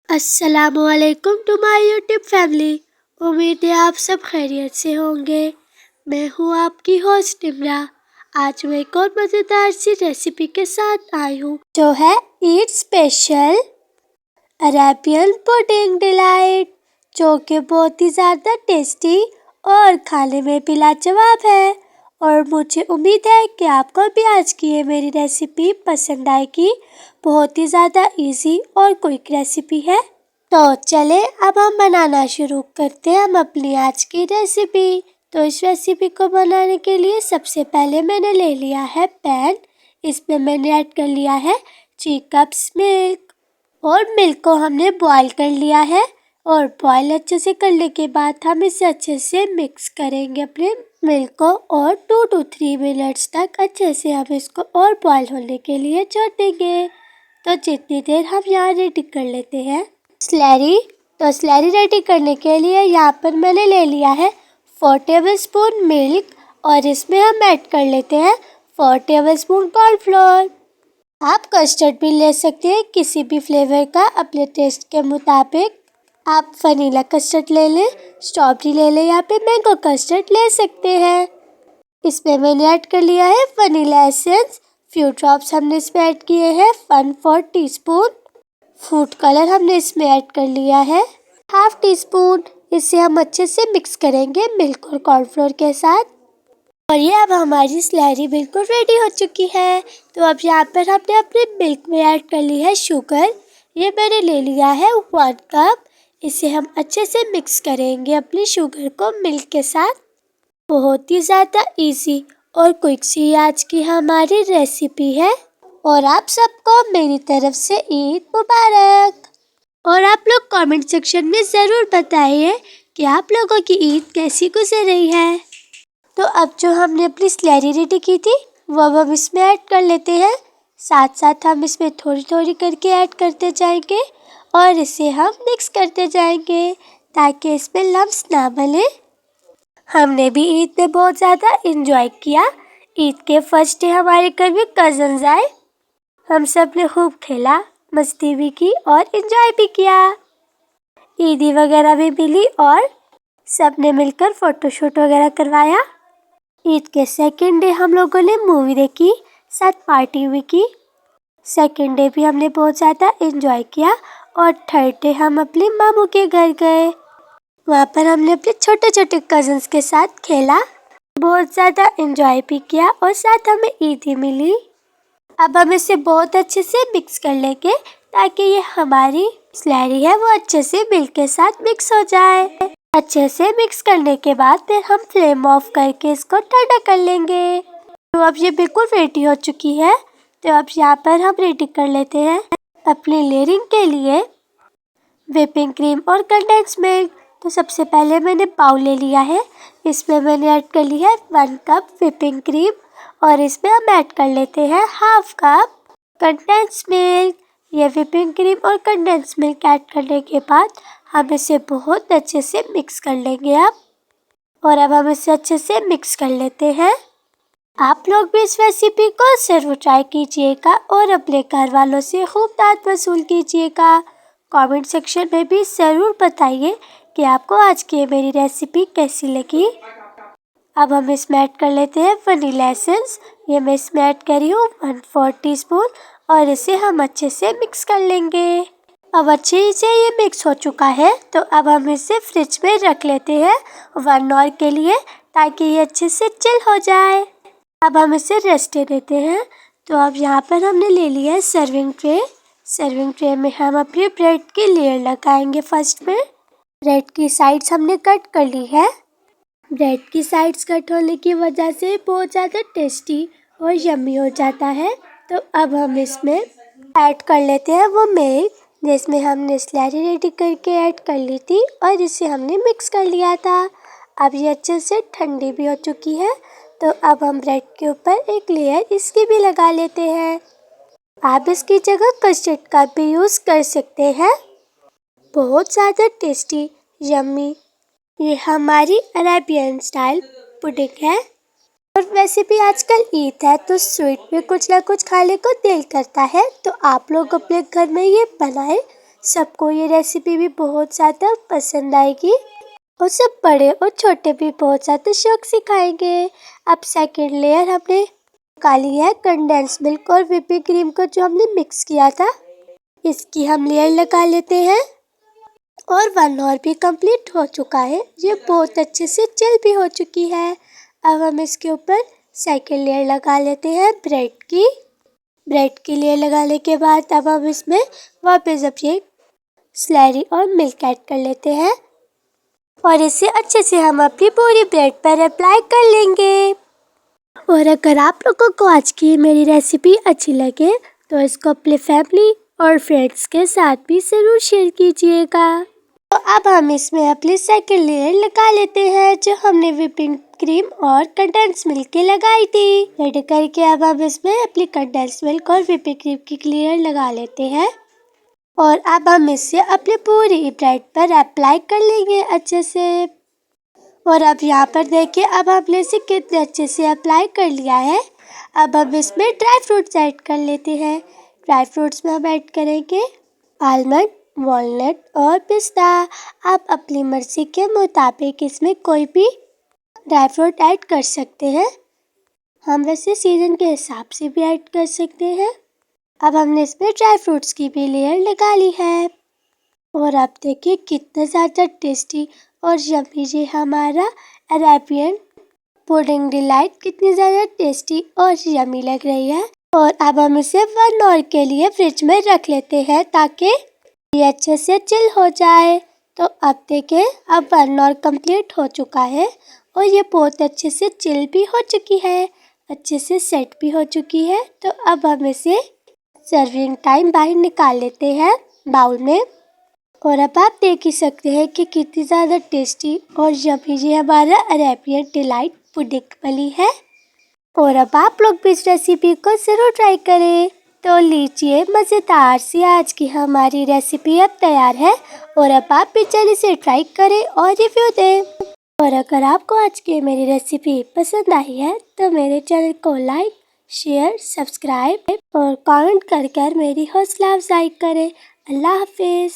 अस्सलामुअलैकुम to my YouTube family. उम्मीद है आप सब खैरियत से होंगे। मैं हूँ आपकी होस्ट निम्रा। आज मैं एक और मज़ेदार सी रेसिपी के साथ आई हूँ जो है Eid special Arabian pudding delight, जो कि बहुत ही ज़्यादा टेस्टी और खाने में भी लाजवाब है। और मुझे उम्मीद है कि आपको भी आज की ये मेरी रेसिपी पसंद आएगी। बहुत ही ज़्यादा इजी और क्विक रेसिपी है। तो चले अब हम बनाना शुरू करते हैं हम अपनी आज की रेसिपी। तो इस रेसिपी को बनाने के लिए सबसे पहले मैंने ले लिया है पैन। इसमें मैंने ऐड कर लिया है 3 कप्स मिल्क और मिल्क को हमने बॉईल कर लिया है। और बॉईल अच्छे से करने के बाद हम इसे अच्छे से मिक्स करेंगे अपने मिल्क को और 2 to 3 मिनट्स तक अच्छे से हम इसको और बॉईल होने के लिए छोड़ देंगे। तो जितनी देर हम यहाँ रेडी कर लेते हैं स्लैरी। तो स्लैरी रेडी करने के लिए यहाँ पर मैंने ले लिया है 4 टेबलस्पून मिल्क और इसमें हम ऐड कर लेते हैं 4 टेबलस्पून कॉर्नफ्लोर। आप कस्टर्ड भी ले सकते हैं किसी भी फ्लेवर का अपने टेस्ट के मुताबिक। आप वनीला कस्टर्ड ले लें, स्ट्रॉबेरी ले लें, यहाँ पे मैंगो कस्टर्ड ले सकते हैं। इसमें मैंने ऐड कर लिया है वनीला एसेंस, फ्यू ड्रॉप्स हमने इसमें ऐड किए हैं, 1/4 टीस्पून। फूड कलर हमने इसमें ऐड कर लिया है 1/2 टीस्पून। इसे हम अच्छे से मिक्स करेंगे मिल्क और कॉर्नफ्लोर के साथ। और ये अब हमारी स्लैरी बिल्कुल रेडी हो चुकी है। तो अब यहाँ पर हमने अपने मिल्क में ऐड कर ली है शुगर। ये मैंने ले लिया है 1 कप। इसे हम अच्छे से मिक्स करेंगे अपनी शुगर को मिल्क के साथ। बहुत ही ज़्यादा इजी और क्विक सी आज की हमारी रेसिपी है। और आप सबको मेरी तरफ से ईद मुबारक। और आप लोग कमेंट सेक्शन में ज़रूर बताइए कि आप लोगों की ईद कैसी गुजर रही है। तो अब जो हमने अपनी स्लैरी रेडी की थी वो अब हम इसमें ऐड कर लेते हैं। साथ साथ हम इसमें थोड़ी थोड़ी करके ऐड करते जाएंगे और इसे हम मिक्स करते जाएंगे ताकि इसमें लम्स ना बने। हमने भी ईद में बहुत ज़्यादा इंजॉय किया। ईद के फर्स्ट डे हमारे घर में कज़न्स आए। हम सब ने खूब खेला, मस्ती भी की और इंजॉय भी किया। ईदी वगैरह भी मिली और सब ने मिलकर फ़ोटोशूट वगैरह करवाया। ईद के सेकंड डे हम लोगों ने मूवी देखी, साथ पार्टी भी की। सेकंड डे भी हमने बहुत ज़्यादा इंजॉय किया। और थर्ड डे हम अपने मामू के घर गए। वहाँ पर हमने अपने छोटे छोटे कज़न्स के साथ खेला, बहुत ज़्यादा इंजॉय भी किया और साथ हमें ईदी मिली। अब हम इसे बहुत अच्छे से मिक्स कर लेंगे ताकि ये हमारी स्लैरी है वो अच्छे से मिल्क के साथ मिक्स हो जाए। अच्छे से मिक्स करने के बाद फिर हम फ्लेम ऑफ करके इसको ठंडा कर लेंगे। तो अब ये बिल्कुल रेडी हो चुकी है। तो अब यहाँ पर हम रेडी कर लेते हैं अपनी लेयरिंग के लिए व्हिपिंग क्रीम और कंडेंस मिल्क। तो सबसे पहले मैंने बाउल ले लिया है। इसमें मैंने ऐड कर ली है 1 कप व्हिपिंग क्रीम और इसमें हम ऐड कर लेते हैं 1/2 कप कंडेंस मिल्क। ये व्हिपिंग क्रीम और कंडेंस मिल्क ऐड करने के बाद हम इसे बहुत अच्छे से मिक्स कर लेंगे अब। और अब हम इसे अच्छे से मिक्स कर लेते हैं। आप लोग भी इस रेसिपी को ज़रूर ट्राई कीजिएगा और अपने घर वालों से खूब दाद वसूल कीजिएगा। कमेंट सेक्शन में भी ज़रूर बताइए कि आपको आज की मेरी रेसिपी कैसी लगी। अब हम इसमें ऐड कर लेते हैं वनीला एसेंस। ये मैं इसमें ऐड कर रही हूँ 1/4 टीस्पून और इसे हम अच्छे से मिक्स कर लेंगे। अब अच्छे से ये मिक्स हो चुका है तो अब हम इसे फ्रिज में रख लेते हैं 1 आवर के लिए ताकि ये अच्छे से चिल हो जाए। अब हम इसे रेस्ट देते हैं। तो अब यहाँ पर हमने ले लिया है सर्विंग ट्रे। सर्विंग ट्रे में हम अपनी ब्रेड की लेयर लगाएंगे। फर्स्ट में ब्रेड की साइड्स हमने कट कर ली है। ब्रेड की साइड्स कट होने की वजह से बहुत ज़्यादा टेस्टी और यम्मी हो जाता है। तो अब हम इसमें ऐड कर लेते हैं वो मिल्क जिसमें हमने स्लैरी रेडी करके ऐड कर ली थी और इसे हमने मिक्स कर लिया था। अब ये अच्छे से ठंडी भी हो चुकी है। तो अब हम ब्रेड के ऊपर एक लेयर इसकी भी लगा लेते हैं। आप इसकी जगह कस्टर्ड का भी यूज़ कर सकते हैं। बहुत ज़्यादा टेस्टी यम्मी ये हमारी अरेबियन स्टाइल पुडिंग है। और वैसे भी आजकल ईद है तो स्वीट में कुछ ना कुछ खाने को दिल करता है। तो आप लोग अपने घर में ये बनाएं। सबको ये रेसिपी भी बहुत ज़्यादा पसंद आएगी और सब बड़े और छोटे भी बहुत ज़्यादा शौक से खाएंगे। अब सेकंड लेयर हमने निकाली है कंडेंस मिल्क और व्हिपिंग क्रीम को जो हमने मिक्स किया था, इसकी हम लेयर लगा लेते हैं। और 1 आवर भी कंप्लीट हो चुका है, ये बहुत अच्छे से चिल भी हो चुकी है। अब हम इसके ऊपर सेकंड लेयर लगा लेते हैं ब्रेड की लेयर लगाने के बाद अब हम इसमें वापस अपनी स्लैरी और मिल्क ऐड कर लेते हैं और इसे अच्छे से हम अपनी पूरी ब्रेड पर अप्लाई कर लेंगे। और अगर आप लोगों को आज की मेरी रेसिपी अच्छी लगे तो इसको अपने फैमिली और फ्रेंड्स के साथ भी ज़रूर शेयर कीजिएगा। तो अब हम इसमें अपनी सेकंड लेयर लगा लेते हैं जो हमने व्हिपिंग क्रीम और कंडेंस मिल्क की लगाई थी। रेडी करके अब हम इसमें अपनी कंडेंस मिल्क और व्हिपिंग क्रीम की लेयर लगा लेते हैं और अब हम इसे अपने पूरी ब्रेड पर अप्लाई कर लेंगे अच्छे से। और अब यहाँ पर देखिए अब हमने इसे कितने अच्छे से अप्लाई कर लिया है। अब हम इसमें ड्राई फ्रूट्स ऐड कर लेते हैं। ड्राई फ्रूट्स में हम ऐड करेंगे आलमंड, वॉलनट और पिस्ता। आप अपनी मर्जी के मुताबिक इसमें कोई भी ड्राई फ्रूट ऐड कर सकते हैं, हम वैसे सीजन के हिसाब से भी ऐड कर सकते हैं। अब हमने इसमें ड्राई फ्रूट्स की भी लेयर लगा ली है और आप देखिए कितना ज़्यादा टेस्टी और यम्मी ये हमारा अरेबियन पुडिंग डिलाइट कितनी ज़्यादा टेस्टी और यम्मी लग रही है। और अब हम इसे 1 आवर के लिए फ्रिज में रख लेते हैं ताकि ये अच्छे से चिल हो जाए। तो अब देखें अब 1 आवर कंप्लीट हो चुका है और ये बहुत अच्छे से चिल भी हो चुकी है, अच्छे से सेट भी हो चुकी है। तो अब हम इसे सर्विंग टाइम बाहर निकाल लेते हैं बाउल में। और अब आप देख ही सकते हैं कि कितनी ज़्यादा टेस्टी और यम्मी ये हमारा अरेबियन डिलाइट पुडिंग बनी है। और अब आप लोग भी इस रेसिपी को ज़रूर ट्राई करें। तो लीजिए मज़ेदार सी आज की हमारी रेसिपी अब तैयार है और अब आप भी जल्दी से ट्राई करें और रिव्यू दें। और अगर आपको आज की मेरी रेसिपी पसंद आई है तो मेरे चैनल को लाइक, शेयर, सब्सक्राइब और कमेंट कर मेरी हौसला अफजाई करें। अल्लाह हाफिज़।